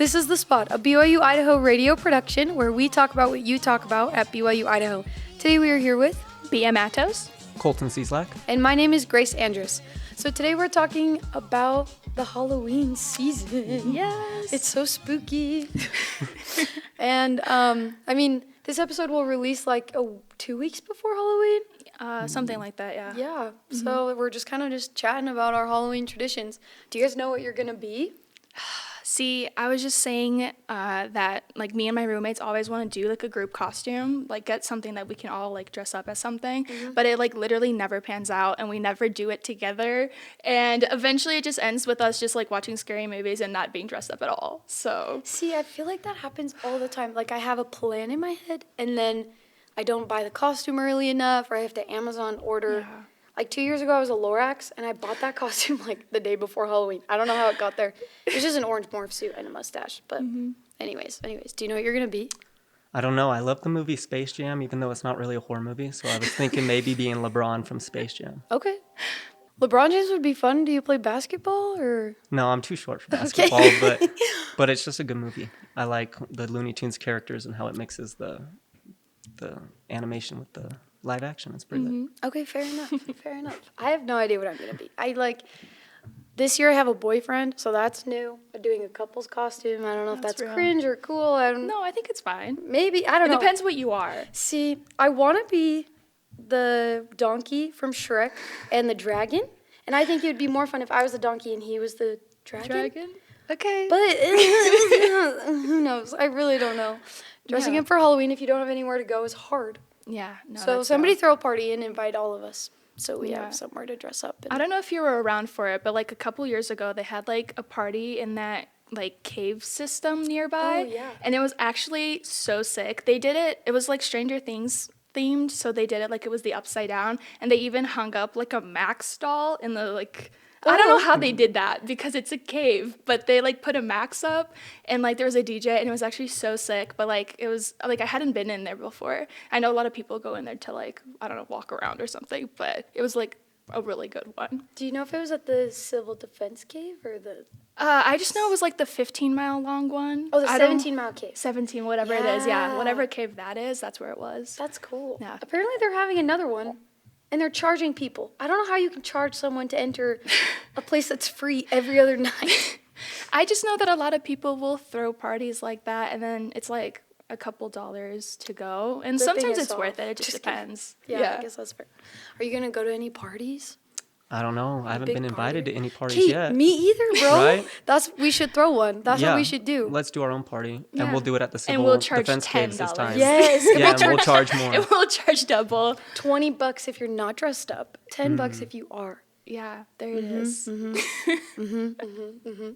This is The Spot, a BYU-Idaho radio production where we talk about what you talk about at BYU-Idaho. Today we are here with Bea Mattos, Colton Cieslak, and my name is Grace Andrus. So today we're talking about the Halloween season. Yes. It's so spooky. And, this episode will release 2 weeks before Halloween. Something like that, yeah. Yeah, so we're just kind of chatting about our Halloween traditions. Do you guys know what you're going to be? See, I was just saying that, me and my roommates always want to do, a group costume, get something that we can all, dress up as something, but it, literally never pans out, and we never do it together, and eventually it just ends with us just, watching scary movies and not being dressed up at all, so. See, I feel like that happens all the time. I have a plan in my head, and then I don't buy the costume early enough, or I have to Amazon order. Yeah. 2 years ago, I was a Lorax, and I bought that costume, the day before Halloween. I don't know how it got there. It was just an orange morph suit and a mustache. But anyways, do you know what you're going to be? I don't know. I love the movie Space Jam, even though it's not really a horror movie. So I was thinking maybe being LeBron from Space Jam. Okay. LeBron James would be fun. Do you play basketball or? No, I'm too short for basketball, but it's just a good movie. I like the Looney Tunes characters and how it mixes the animation with the live action. It's pretty good. Okay, fair enough. Fair enough. I have no idea what I'm going to be. This year I have a boyfriend, so that's new. I'm doing a couple's costume. I don't know if that's real. cringe or cool. No, I think it's fine. Maybe, I don't know. It depends what you are. See, I want to be the donkey from Shrek and the dragon, and I think it would be more fun if I was the donkey and he was the dragon. Okay. But who knows? I really don't know. Dressing up for Halloween if you don't have anywhere to go is hard. Yeah. No, So somebody throw a party and invite all of us so we have somewhere to dress up. I don't know if you were around for it, but a couple years ago they had a party in that cave system nearby. Oh, yeah. And it was actually so sick. They did it was Stranger Things themed, so they did it it was the Upside Down, and they even hung up a Max doll in the I don't know how they did that because it's a cave, but they put a Max up and there was a DJ and it was actually so sick, but it was I hadn't been in there before. I know a lot of people go in there to I don't know, walk around or something, but it was a really good one. Do you know if it was at the Civil Defense Cave or the? I just know it was the 15-mile long one. Oh, the 17-mile cave. 17, whatever it is, yeah. Whatever cave that is, that's where it was. That's cool. Yeah. Apparently they're having another one. And they're charging people. I don't know how you can charge someone to enter a place that's free every other night. I just know that a lot of people will throw parties like that, and then it's a couple dollars to go. And sometimes it's worth it. It just depends. Yeah, I guess that's fair. Are you going to go to any parties? I don't know. I haven't been invited to any parties Kate, yet. Me either, bro. Right? We should throw one. That's what we should do. Let's do our own party, Yeah. and we'll do it at the And Civil we'll charge Defense Caves this $10. time. Yes. Yeah, and we'll charge more. And we'll charge double. $20 if you're not dressed up. $10 if you are. Yeah, there it is.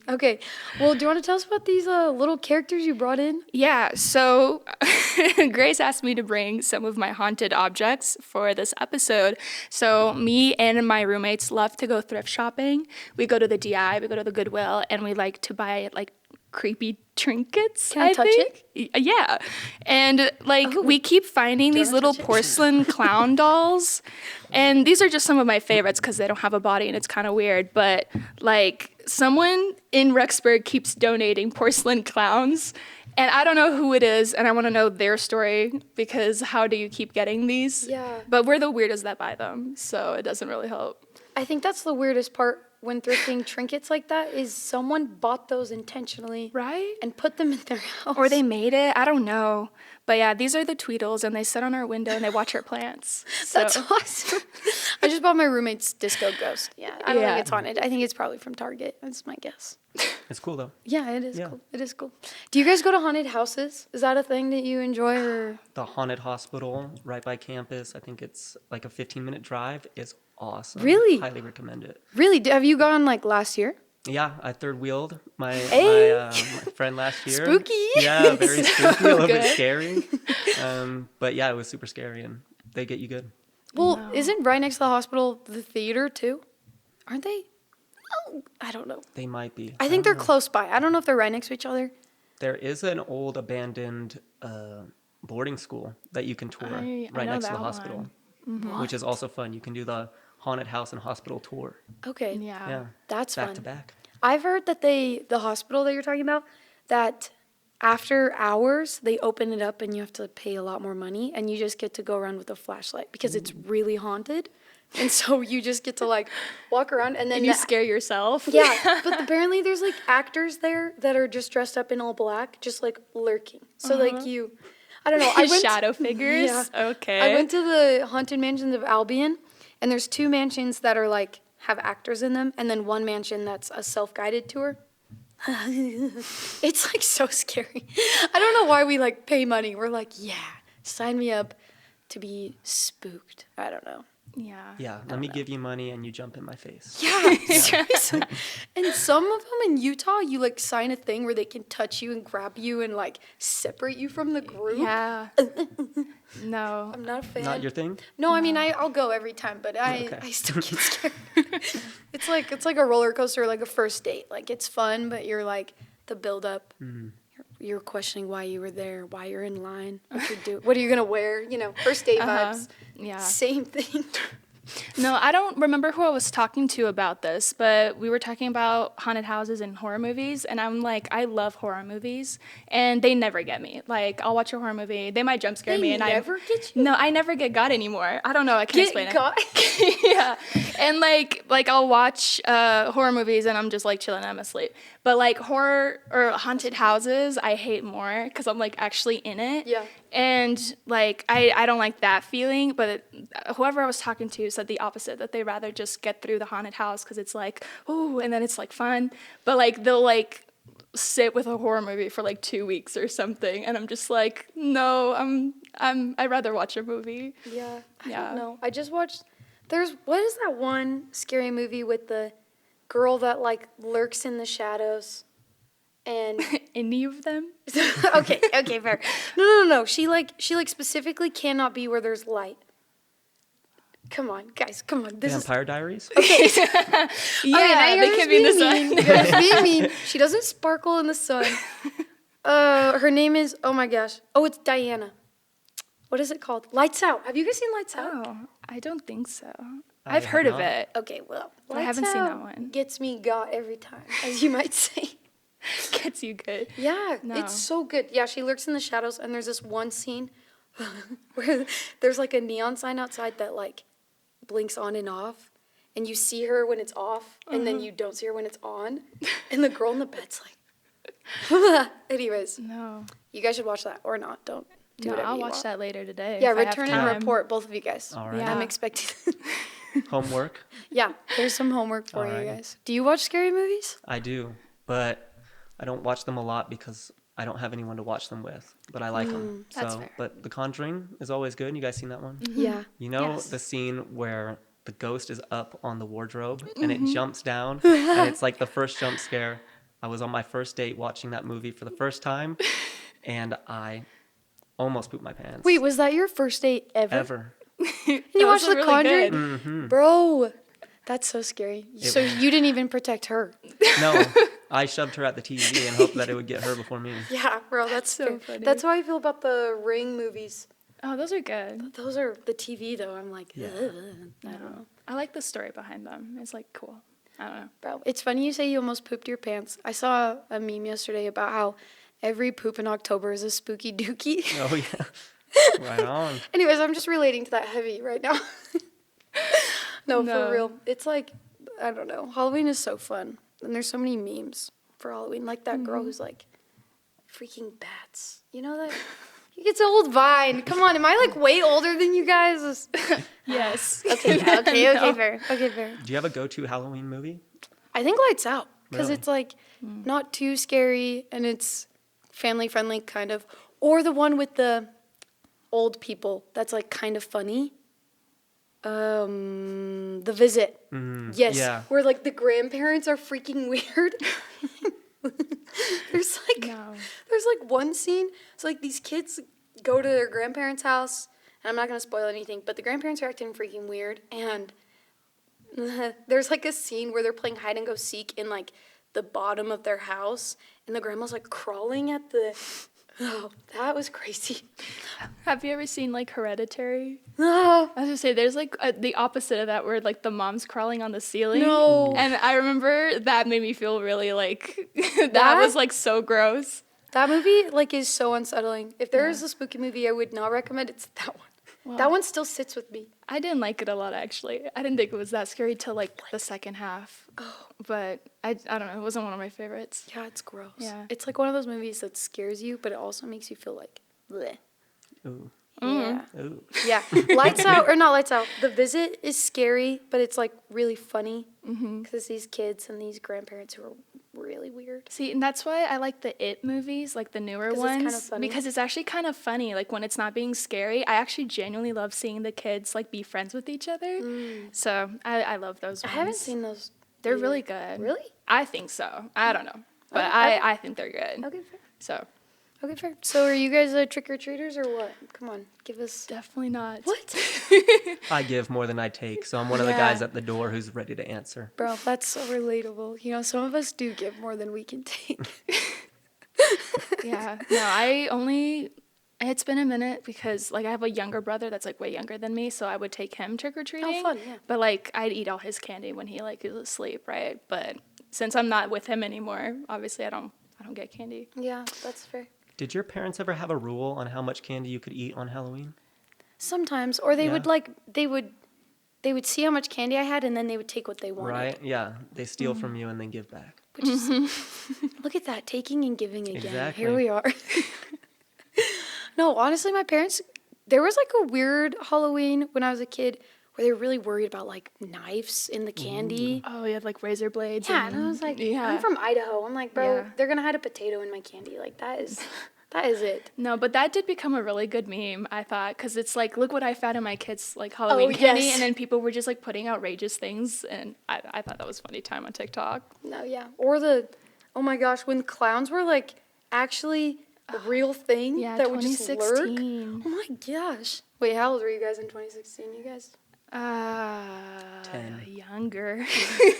Okay. Well, do you want to tell us about these little characters you brought in? Yeah, so Grace asked me to bring some of my haunted objects for this episode. So me and my roommates love to go thrift shopping. We go to the DI, we go to the Goodwill, and we like to buy creepy trinkets. Can I touch it? Yeah. And we keep finding these little porcelain clown dolls. And these are just some of my favorites because they don't have a body and it's kind of weird. But someone in Rexburg keeps donating porcelain clowns. And I don't know who it is, and I want to know their story because how do you keep getting these? Yeah. But we're the weirdos that buy them, so it doesn't really help. I think that's the weirdest part when thrifting trinkets like that is someone bought those intentionally. Right? And put them in their house. Or they made it. I don't know. But yeah, these are the Tweedles, and they sit on our window, and they watch our plants. So. That's awesome. I just bought my roommate's disco ghost. Yeah, I don't think it's haunted. I think it's probably from Target. That's my guess. It's cool, though. Yeah, it is cool. It is cool. Do you guys go to haunted houses? Is that a thing that you enjoy? Or? The haunted hospital right by campus, I think it's a 15-minute drive, is awesome. Really? Highly recommend it. Really? Have you gone last year? Yeah, I third wheeled my friend last year. Spooky. Yeah, very spooky, a little bit scary. But yeah, it was super scary, and they get you good. Well, isn't right next to the hospital the theater too? Aren't they? Oh, I don't know. They might be. I think they're close by. I don't know if they're right next to each other. There is an old abandoned boarding school that you can tour I right know next to the that hospital, one. which is also fun. You can do the haunted house and hospital tour. Okay. Yeah. Yeah, That's back fun. to back. I've heard that the hospital that you're talking about, that after hours, they open it up and you have to pay a lot more money and you just get to go around with a flashlight because it's really haunted. And so you just get to like walk around and then And you scare yourself. Yeah, but apparently there's like actors there that are just dressed up in all black, just like lurking. So like I don't know. Shadow figures. Yeah. Okay. I went to the Haunted Mansions of Albion, and there's 2 mansions that are like have actors in them, and then 1 mansion that's a self-guided tour. It's like so scary. I don't know why we like pay money. We're like, yeah, sign me up to be spooked. I don't know. Yeah. Yeah, let me give you money and you jump in my face. Yeah, seriously. And some of them in Utah, you like sign a thing where they can touch you and grab you and like separate you from the group. Yeah. No. I'm not a fan. Not your thing? No, I mean I'll go every time, but Okay. I still get scared. It's like a roller coaster, like a first date. Like it's fun, but you're like the build up. You're questioning why you were there, why you're in line, what are you gonna wear? You know, first date vibes. Yeah. Same thing. No, I don't remember who I was talking to about this, but we were talking about haunted houses and horror movies, and I'm like, I love horror movies, and they never get me. Like, I'll watch a horror movie, they might jump scare me, and never get you? No, I never get got anymore. I don't know, I can't explain got? it. Yeah, and like I'll watch horror movies, and I'm just like chilling, and I'm asleep. But like horror or haunted houses, I hate more because I'm like actually in it. Yeah. And like I don't like that feeling, but whoever I was talking to said the opposite, that they rather just get through the haunted house because it's like, ooh, and then it's like fun. But like they'll like sit with a horror movie for like 2 weeks or something, and I'm just like, no, I'd rather watch a movie. Yeah. I Yeah. don't know. I just watched. What is that one scary movie with the girl that like lurks in the shadows? And Any of them? okay, fair. No. She specifically cannot be where there's light. Come on, guys, come on. This Vampire Diaries? Yeah, now they you're can be in the just being sun. mean. You're just being mean. She doesn't sparkle in the sun. Her name is, oh my gosh. Oh, it's Diana. What is it called? Lights Out. Have you guys seen Lights Out? Oh, I don't think so. I I've heard have of not. it. Okay, well, I haven't Lights seen that Out one. Gets me got every time, as you might say. Gets you good. Yeah, No. it's so good. Yeah, she lurks in the shadows, and there's this one scene where there's like a neon sign outside that like blinks on and off, and you see her when it's off, and then you don't see her when it's on, and the girl in the bed's like, anyways, No. you guys should watch that or not. Don't do whatever I'll you watch want. that later today. Yeah, if I have return and time. report, both of you guys. All right. Yeah. I'm expecting. Homework? Yeah, there's some homework for you Alright. guys. Do you watch scary movies? I do, but I don't watch them a lot because I don't have anyone to watch them with, but I like them. that's So, fair. but The Conjuring is always good. You guys seen that one? Yeah. You know Yes. the scene where the ghost is up on the wardrobe and it jumps down and it's like the first jump scare. I was on my first date watching that movie for the first time and I almost pooped my pants. Wait, was that your first date ever? Ever. You That watched was The really Conjuring? good. Hmm. Bro, that's so scary. So you didn't even protect her. No, I shoved her at the TV and hoped that it would get her before me. Yeah, bro, that's So fair. funny. That's how I feel about the Ring movies. Oh, those are good. Those are the TV though. I'm like, Yeah. ugh, I don't know. I like the story behind them. It's like cool. I don't know. Bro, it's funny you say you almost pooped your pants. I saw a meme yesterday about how every poop in October is a spooky dookie. Oh, yeah. Right on. Anyways, I'm just relating to that heavy right now. No, No. for real. It's like, I don't know. Halloween is so fun. And there's so many memes for Halloween. Like that girl who's like, freaking bats. You know that? It's old Vine. Come on, am I like way older than you guys? Yes. Okay, No. fair. Okay, fair. Do you have a go-to Halloween movie? I think Lights Out. Because Really? it's like not too scary and it's family friendly kind of. Or the one with the old people that's like kind of funny. The Visit. Yes. Yeah. Where like the grandparents are freaking weird. There's No. like one scene. It's like these kids go to their grandparents' house, and I'm not gonna spoil anything, but the grandparents are acting freaking weird, and there's like a scene where they're playing hide and go seek in like the bottom of their house, and the grandma's like crawling at the Oh, that was crazy. Have you ever seen like Hereditary? No. I was gonna say there's like the opposite of that where like the mom's crawling on the ceiling. No. And I remember that made me feel really like that That? was like so gross. That movie, like, is so unsettling. If there is Yeah. a spooky movie I would not recommend, it's that one. Well, That one still sits with me. I didn't like it a lot actually. I didn't think it was that scary till like the second half. But I don't know, it wasn't one of my favorites. Yeah, it's gross. Yeah. It's like one of those movies that scares you, but it also makes you feel like, bleh. Ooh. Yeah. Ooh. Yeah. Lights Out, or not Lights Out. The Visit is scary, but it's like really funny. Because it's these kids and these grandparents who are really weird. See, and that's why I like the It movies, like the newer 'Cause it's kinda ones, funny. because it's actually kind of funny. Like when it's not being scary, I actually genuinely love seeing the kids like be friends with each other. So I love those I ones. haven't seen those. They're either. really good. Really? I think so. I don't know, but Okay. I think they're good. Okay, fair. So Okay, fair. So are you guys trick-or-treaters or what? Come on, give us... definitely not. What? I give more than I take, so I'm one of the Yeah. guys at the door who's ready to answer. Bro, that's so relatable. You know, some of us do give more than we can take. Yeah. No, I only. It's been a minute because like I have a younger brother that's like way younger than me, so I would take him trick or treating. Oh, fun, yeah. But like I'd eat all his candy when he like is asleep, right? But since I'm not with him anymore, obviously I don't get candy. Yeah, that's fair. Did your parents ever have a rule on how much candy you could eat on Halloween? Sometimes, or they Yeah. would like they would see how much candy I had, and then they would take what they wanted. Right? Yeah. They steal from you and then give back. Which is look at that, taking and giving again. Exactly. Here we are. No, honestly, my parents. There was like a weird Halloween when I was a kid where they were really worried about like knives in the candy. Oh, you had like razor blades. Yeah, and I was like, yeah. I'm from Idaho. I'm like, bro, Yeah. they're gonna hide a potato in my candy. Like that is it. No, but that did become a really good meme, I thought, because it's like, look what I found in my kids' like Halloween candy, yes. and then people were just like putting outrageous things, and I thought that was funny time on TikTok. No, yeah. Or oh my gosh, when clowns were like actually a real thing Yeah, that would just lurk. 2016. Oh my gosh. Wait, how old were you guys in 2016? You guys? 10. Younger.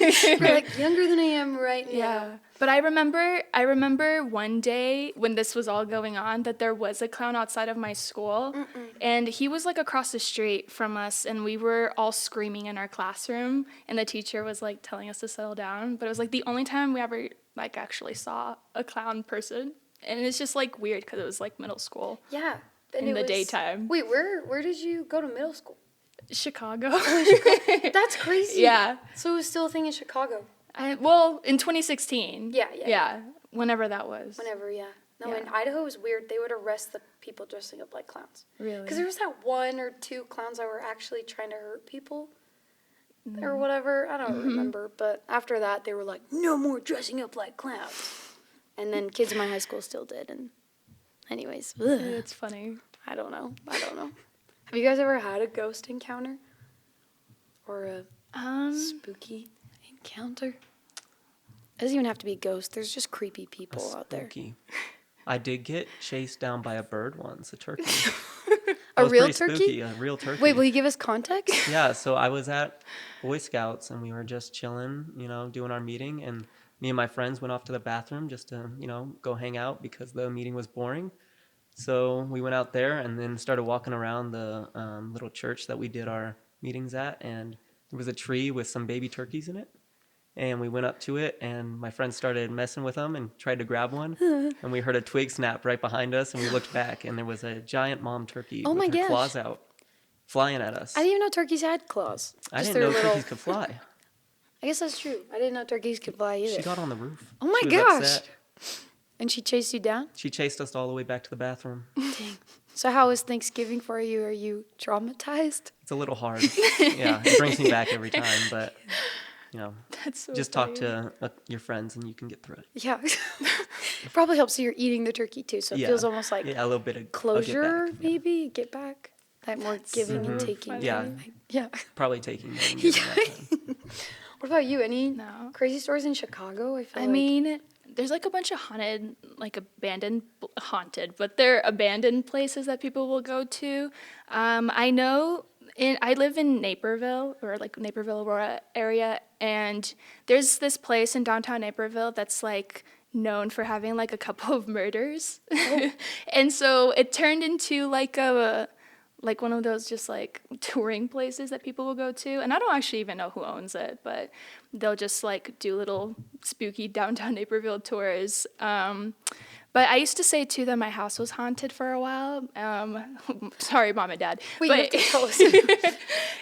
You're like younger than I am right now. Yeah. But I remember one day when this was all going on that there was a clown outside of my school and he was like across the street from us and we were all screaming in our classroom and the teacher was like telling us to settle down, but it was like the only time we ever like actually saw a clown person. And it's just like weird because it was like middle school. Yeah. And In it the was- daytime. Wait, where did you go to middle school? Chicago. That's crazy. Yeah. So it was still a thing in Chicago. Well, in 2016. Yeah. Yeah. Whenever that was. Whenever, yeah. No, Yeah. in Idaho it was weird. They would arrest the people dressing up like clowns. Really? Because there was that one or two clowns that were actually trying to hurt people or whatever. I don't remember. But after that, they were like, no more dressing up like clowns. And then kids in my high school still did. And anyways, ugh, It's funny. I don't know. Have you guys ever had a ghost encounter? Or a spooky encounter? It doesn't even have to be a ghost. There's just creepy people out there. Spooky. I did get chased down by a bird once, a turkey. A That was real pretty turkey? Spooky, a real turkey. Wait, will you give us context? Yeah, so I was at Boy Scouts and we were just chilling, doing our meeting, and me and my friends went off to the bathroom just to, go hang out because the meeting was boring. So we went out there and then started walking around the little church that we did our meetings at, and there was a tree with some baby turkeys in it. And we went up to it, and my friends started messing with them and tried to grab one. And we heard a twig snap right behind us, and we looked back, and there was a giant mom turkey Oh with my her gosh. claws out, flying at us. I didn't even know turkeys had claws. I Just didn't know their little- turkeys could fly. I guess that's true. I didn't know turkeys could fly either. She got on the roof. Oh my She was gosh. upset. And she chased you down? She chased us all the way back to the bathroom. Dang. So how was Thanksgiving for you? Are you traumatized? It's a little hard. Yeah, it brings me back every time, but That's so just funny. talk to your friends and you can get through it. Yeah. It probably helps you're eating the turkey too, so it Yeah. feels almost like Yeah, a little bit of closure, I'll get back. Yeah. maybe, get back. That more giving and so taking. funny. Yeah. kind of thing. Yeah. Probably taking more than giving that time. What about you? Any No. crazy stories in Chicago? I feel I like. mean, there's like a bunch of but they're abandoned places that people will go to. I know I live in Naperville or like Naperville, Aurora area, and there's this place in downtown Naperville that's like known for having like a couple of murders. And so it turned into like one of those just like touring places that people will go to. And I don't actually even know who owns it, but they'll just like do little spooky downtown Naperville tours. But I used to say too that my house was haunted for a while. Sorry, Mom and Dad. Wait, but you have to tell us.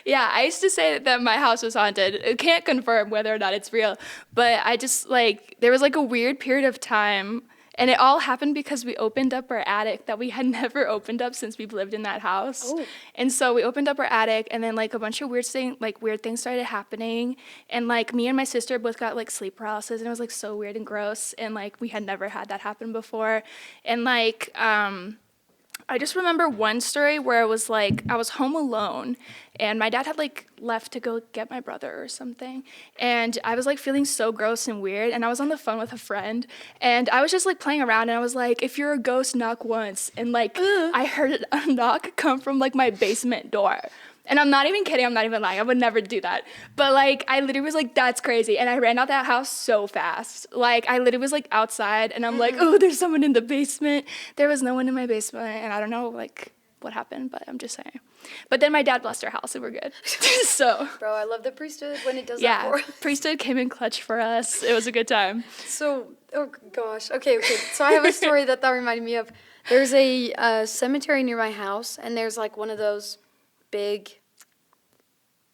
yeah, I used to say that my house was haunted. I can't confirm whether or not it's real, but I just like there was like a weird period of time, and it all happened because we opened up our attic that we had never opened up since we've lived in that house. Oh. And so we opened up our attic, and then like a bunch of weird things started happening, and like me and my sister both got like sleep paralysis, and it was like so weird and gross, and like we had never had that happen before, and like I just remember one story where it was like I was home alone and my dad had like left to go get my brother or something, and I was like feeling so gross and weird, and I was on the phone with a friend and I was just like playing around, and I was like, if you're a ghost, knock once. And like I heard a knock come from like my basement door. And I'm not even kidding, I'm not even lying, I would never do that. But like, I literally was like, that's crazy. And I ran out that house so fast. Like, I literally was like outside, and I'm like, oh, there's someone in the basement. There was no one in my basement, and I don't know like what happened, but I'm just saying. But then my dad blessed our house, and we're good. So. Bro, I love the priesthood when it does Yeah, that for us. priesthood came in clutch for us. It was a good time. So, oh gosh. Okay. So I have a story that reminded me of. There's a cemetery near my house, and there's like one of those big,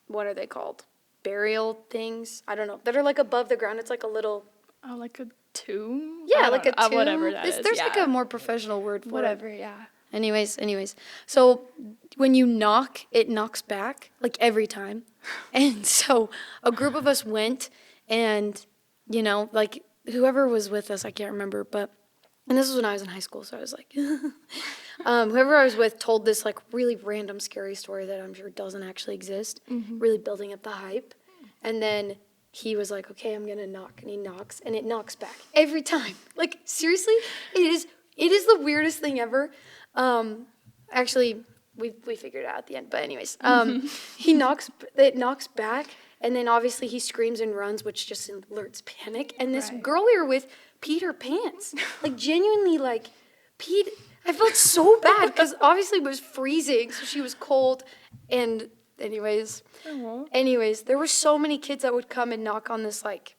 what are they called? Burial things? I don't know. That are like above the ground. It's like a little. Oh, like a tomb? Yeah, I like don't a know. tomb. Whatever that is. There's yeah. like a more professional word for Whatever, it. yeah. Anyways. So when you knock, it knocks back, like every time. And so a group of us went, and, you know, like whoever was with us, I can't remember, but, and this was when I was in high school, so I was like, whoever I was with told this like really random scary story that I'm sure doesn't actually exist, really building up the hype. And then he was like, okay, I'm going to knock, and he knocks, and it knocks back every time. Like, seriously, it is the weirdest thing ever. Actually, we figured it out at the end, but anyways, it knocks back, and then obviously he screams and runs, which just alerts panic. And this girl we were with peed her pants, like genuinely, like peed. I felt so bad because obviously it was freezing, so she was cold. And anyways, there were so many kids that would come and knock on this like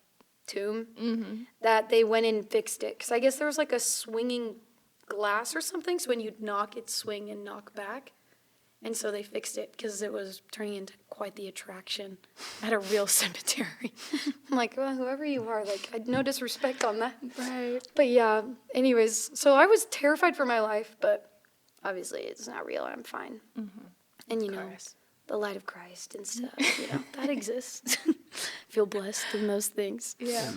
tomb that they went and fixed it, because I guess there was like a swinging glass or something, so when you'd knock, it'd swing and knock back. And so they fixed it because it was turning into quite the attraction at a real cemetery. I'm like, well, whoever you are, like, no disrespect on that. Right. But yeah, anyways, so I was terrified for my life, but obviously it's not real, I'm fine. And you know, the light of Christ and stuff, you know, that exists. Feel blessed in those things. Yeah.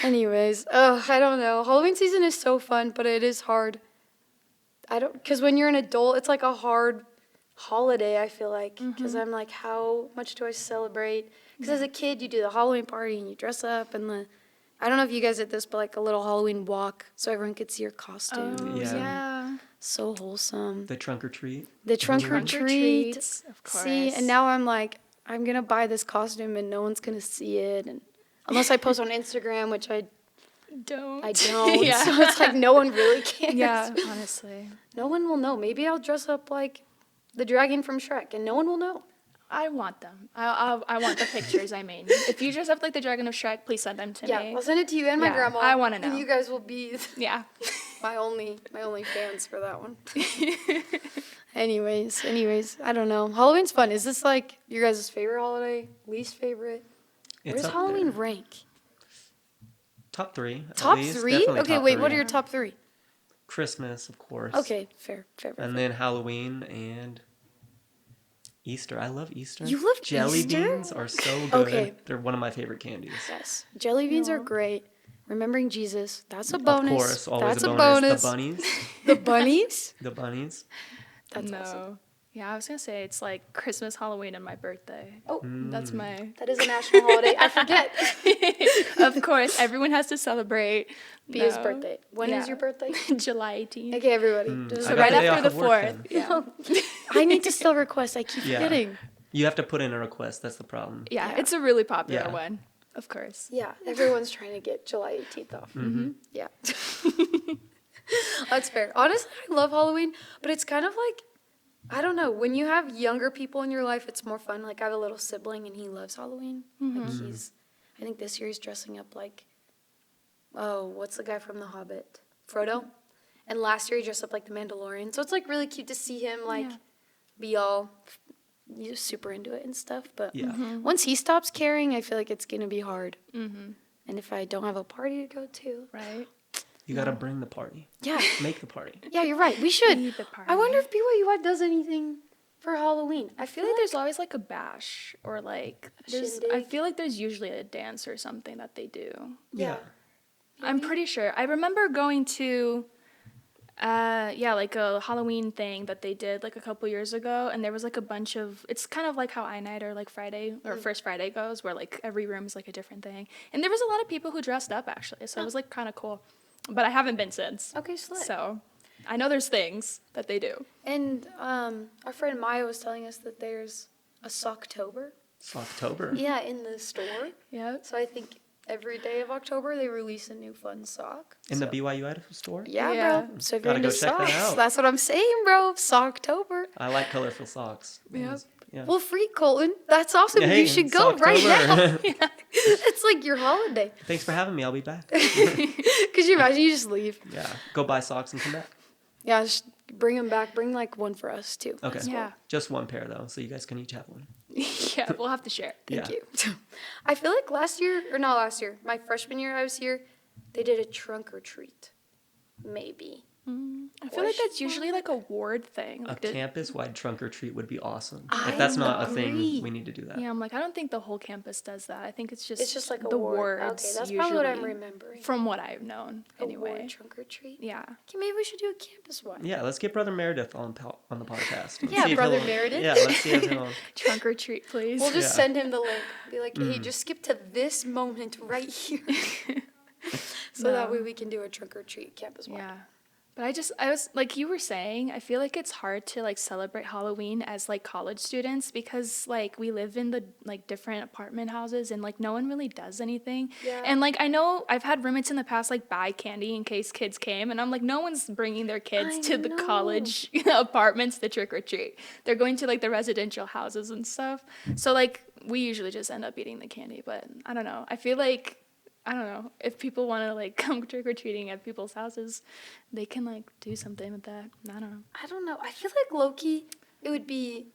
Anyways, I don't know. Halloween season is so fun, but it is hard. Because when you're an adult, it's like a hard holiday, I feel like. Because I'm like, how much do I celebrate? Because as a kid, you do the Halloween party and you dress up, and I don't know if you guys did this, but like a little Halloween walk so everyone could see your costumes. Oh, yeah. So wholesome. The trunk or treat. The trunk or treat. treats, of course. See, and now I'm like, I'm going to buy this costume and no one's going to see it. And unless I post on Instagram, which I don't. Yeah. So it's like no one really cares. Yeah, honestly. No one will know. Maybe I'll dress up like the dragon from Shrek and no one will know. I want them. I want the pictures I made. If you dress up like the dragon of Shrek, please send them to Yeah, me. I'll send it to you and my Yeah, grandma. I wanna know. And you guys will be Yeah. my only fans for that one. Anyways, I don't know. Halloween's fun. Is this like your guys' favorite holiday? Least favorite? Where It's does up Halloween there. rank? Top 3. at Top least. 3? Definitely Okay, top wait, 3. what are your top 3? Christmas, of course. Okay, fair. And then Halloween and Easter. I love Easter. You love Jelly Easter? beans are so good. Okay. They're one of my favorite candies. Yes. Jelly beans are great. Remembering Jesus, that's a bonus. Of course, always That's a bonus. The bunnies. The bunnies? The bunnies. That's no. awesome. Yeah, I was going to say it's like Christmas, Halloween, and my birthday. Oh, That's my... that is a national holiday. I forget. Of course, everyone has to celebrate. Bea's No. birthday. When is Yeah. your birthday? July 18th. Okay, everybody. I So got right the day after off the of work 4th. then. Yeah. I need to still request. I keep Yeah. forgetting. You have to put in a request. That's the problem. Yeah, Yeah. it's a really popular Yeah. one. Of course. Yeah, everyone's trying to get July 18th off. Mm-hmm. Yeah. That's fair. Honestly, I love Halloween, but it's kind of like, I don't know, when you have younger people in your life, it's more fun. Like, I have a little sibling, and he loves Halloween. Like, I think this year he's dressing up like, what's the guy from The Hobbit? Frodo. And last year he dressed up like the Mandalorian. So it's, like, really cute to see him, like, be all super into it and stuff. But once he stops caring, I feel like it's going to be hard. And if I don't have a party to go to. Right. You got to bring the party. Yeah. Make the party. Yeah, you're right. We should. Need the party. I wonder if BYU does anything for Halloween. I feel like there's always like a bash or like I shindig. feel like there's usually a dance or something that they do. Yeah. I'm pretty sure. I remember going to like a Halloween thing that they did like a couple years ago, and there was like a bunch of, it's kind of like how I-Night or like Friday or First Friday goes, where like every room is like a different thing. And there was a lot of people who dressed up actually, so it was like kind of cool. But I haven't been since. Okay, slick. So I know there's things that they do. And our friend Maya was telling us that there's a Socktober. It's October. Yeah, in the store. Yeah. So I think every day of October they release a new fun sock. In the BYU-Idaho store? Yeah, bro. So if you're Gotta into go check that socks, out. that's what I'm saying, bro. Socktober. I like colorful socks. Yep. Yeah. Well, free Colton. That's awesome. Hey, you should it's go right October. now. It's like your holiday. Thanks for having me. I'll be back. Could you imagine you just leave? Yeah. Go buy socks and come back. Yeah, just bring them back. Bring like one for us too. Okay. Yeah. Just one pair though, so you guys can each have one. Yeah, we'll have to share. Thank Yeah. you. I feel like not last year, my freshman year I was here, they did a trunk or treat. Maybe. I feel like that's usually like a ward thing. A Like campus-wide trunk or treat would be awesome. I If that's not a agree. thing, we need to do that. yeah, I'm like, I don't think the whole campus does that. I think it's just like a the ward. wards. Okay, that's probably what I'm usually, remembering. From what I've known, A anyway. ward trunk or treat. Yeah. Okay, maybe we should do a campus one. Yeah, let's get Brother Meredith on the podcast. Let's Yeah, see if Brother he'll- Meredith. Yeah, let's see if he'll. Trunk or treat, please. We'll just Yeah. send him the link. Be like, hey, just skip to this moment right here. So that way we can do a trunk or treat campus wide. Yeah. But I was, like you were saying, I feel like it's hard to, like, celebrate Halloween as, like, college students because, like, we live in the, like, different apartment houses and, like, no one really does anything. Yeah. And, like, I know I've had roommates in the past, like, buy candy in case kids came, and I'm like, no one's bringing their kids I to the know. college apartments to trick or treat. They're going to, like, the residential houses and stuff. So, like, we usually just end up eating the candy, but I don't know. I feel like, I don't know, if people want to, like, come trick-or-treating at people's houses, they can, like, do something with that. I don't know. I don't know. I feel like low-key, it would be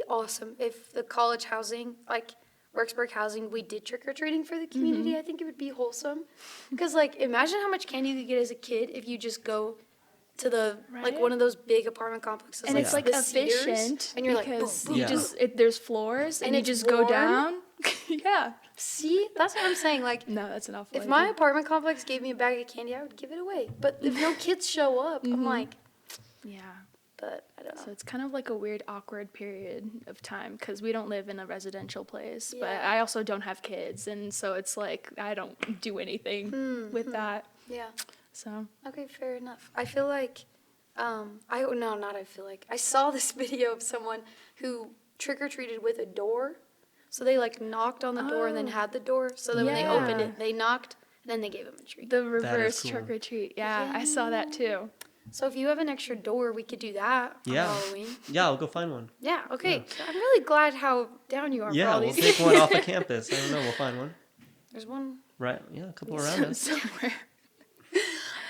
awesome if the college housing, like Worksburg housing, we did trick-or-treating for the community. I think it would be wholesome. Because, like, imagine how much candy you could get as a kid if you just go to the, like, Right? one of those big apartment complexes. And it's, like, the Cedars, efficient and you're like, because boom, you Yeah. just, there's floors, and you it's just go warm. down. Yeah. See? That's what I'm saying. Like, No, that's an awful if idea. my apartment complex gave me a bag of candy, I would give it away. But if no kids show up, I'm like, Yeah. but I don't know. So it's kind of like a weird, awkward period of time because we don't live in a residential place, but Yeah. I also don't have kids, and so it's like I don't do anything with that. Yeah. So Okay, fair enough. I feel like, I saw this video of someone who trick-or-treated with a door. So they, like, knocked on the door and then had the door. So that when they opened Yeah. it, they knocked, and then they gave them a treat. the reverse cool. trick or treat. Yeah, I saw that too. So if you have an extra door, we could do that on Yeah. Halloween. Yeah, I'll go find one. Yeah, okay. I'm really glad how down you are for Yeah, all we'll these. take one off of campus. I don't know. We'll find one. There's one. Right. Yeah, a couple around us. Somewhere.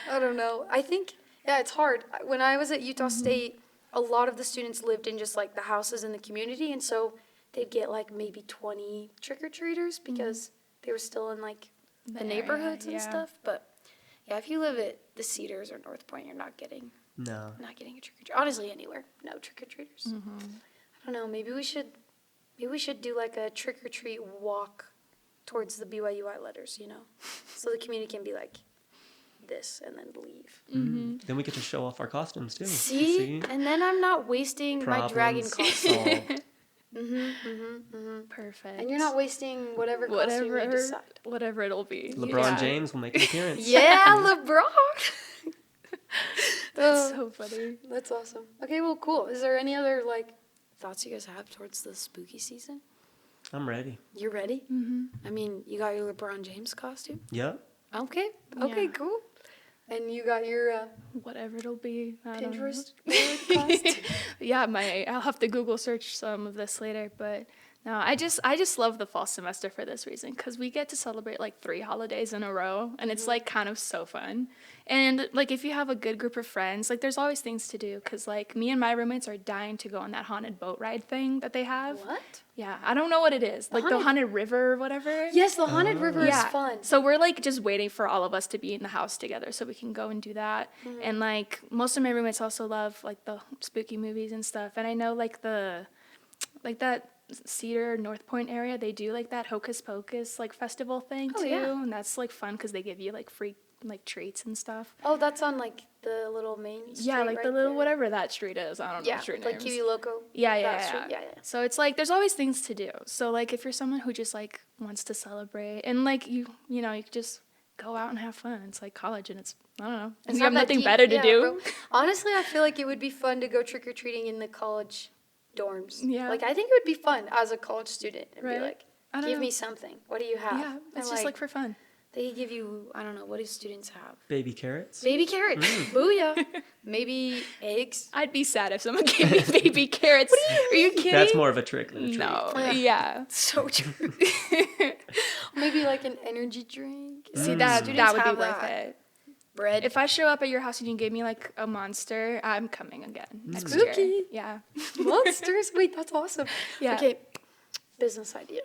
I don't know. I think, yeah, it's hard. When I was at Utah State, a lot of the students lived in just, like, the houses in the community, and so they'd get, like, maybe 20 trick-or-treaters because they were still in, like, the area, neighborhoods and yeah. stuff. But, yeah, if you live at the Cedars or North Point, you're not getting No. a trick-or-treat. Honestly, anywhere, no trick-or-treaters. I don't know. Maybe we should do, like, a trick-or-treat walk towards the BYU-I letters, you know? So the community can be like, this, and then leave. Then we get to show off our costumes too. See? And then I'm not wasting my dragon Problems costume. solved. Perfect. And you're not wasting whatever costume you decide. whatever it'll be. LeBron Yeah. James will make an appearance. Yeah, LeBron! That's so funny. That's awesome. Okay, well, cool. Is there any other, like, thoughts you guys have towards the spooky season? I'm ready. You ready? Mm-hmm. I mean, you got your LeBron James costume? Yep. Okay. Okay, Yeah. cool. And you got your Whatever it'll be. I don't know. Pinterest board costume? Yeah, I'll have to Google search some of this later, but no, I just love the fall semester for this reason, because we get to celebrate like 3 holidays in a row, and it's like kind of so fun. And like if you have a good group of friends, like there's always things to do, because like me and my roommates are dying to go on that haunted boat ride thing that they have. What? Yeah, I don't know what it is. Like the haunted river or whatever. Yes, the haunted river is Yeah. fun. So we're like just waiting for all of us to be in the house together so we can go and do that. Mm-hmm. And like most of my roommates also love like the spooky movies and stuff. And I know like that Cedar North Point area, they do like that Hocus Pocus like festival thing too. yeah. And that's like fun because they give you like free like treats and stuff. Oh, that's on like the little main street. Yeah, like right the little there. whatever that street is. I don't know Yeah, the street like names. Kiwi Loco. Yeah, that yeah, street. yeah. Yeah. So it's like there's always things to do. So like if you're someone who just like wants to celebrate and like you know you could just go out and have fun. It's like college and it's I don't know. It's You have not that nothing deep. better to Yeah, do. bro. Honestly, I feel like it would be fun to go trick or treating in the college dorms. Yeah. Like I think it would be fun as a college student and Right. be like, I don't give know. me something. What do you have? Yeah, it's And, just like for fun. they give you, I don't know, what do students have? Baby carrots. Baby carrots. Booyah. Maybe eggs. I'd be sad if someone gave me baby carrots. Are you kidding? That's more of a trick than a treat. No. Yeah. Yeah. So true. Maybe like an energy drink. See Mm. that Students would be have worth that. it. Bread. If I show up at your house and you gave me like a monster, I'm coming again next Spooky. year. Yeah. Monsters. Wait, that's awesome. Yeah. Okay, business idea.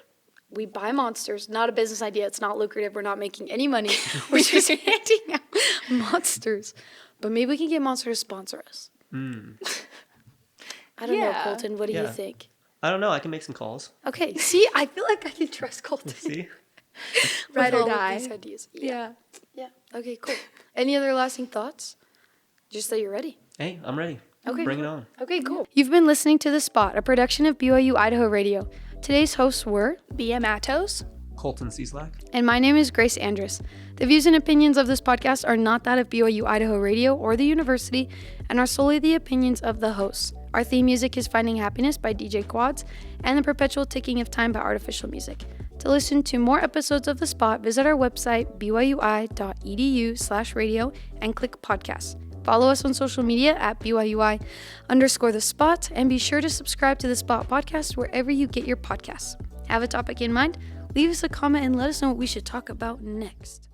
We buy monsters. Not a business idea. It's not lucrative. We're not making any money. We're just handing out monsters. But maybe we can get monsters to sponsor us. I don't know, Yeah. Colton. What do you Yeah. think? I don't know. I can make some calls. Okay. See, I feel like I can trust Colton. See? with Ride or all of die. these ideas. Yeah. Yeah. Okay. Cool. Any other lasting thoughts? Just that you're ready. Hey, I'm ready. Okay. Bring it on. Okay. Cool. You've been listening to The Spot, a production of BYU-Idaho Radio. Today's hosts were, Bea Mattos. Colton Cieslak. and my name is Grace Andrus. The views and opinions of this podcast are not that of BYU-Idaho Radio or the university and are solely the opinions of the hosts. Our theme music is Finding Happiness by DJ Quads and The Perpetual Ticking of Time by Artificial Music. To listen to more episodes of The Spot, visit our website, byui.edu/radio, and click podcasts. Follow us on social media at BYUI_The Spot, and be sure to subscribe to The Spot podcast wherever you get your podcasts. Have a topic in mind? Leave us a comment and let us know what we should talk about next.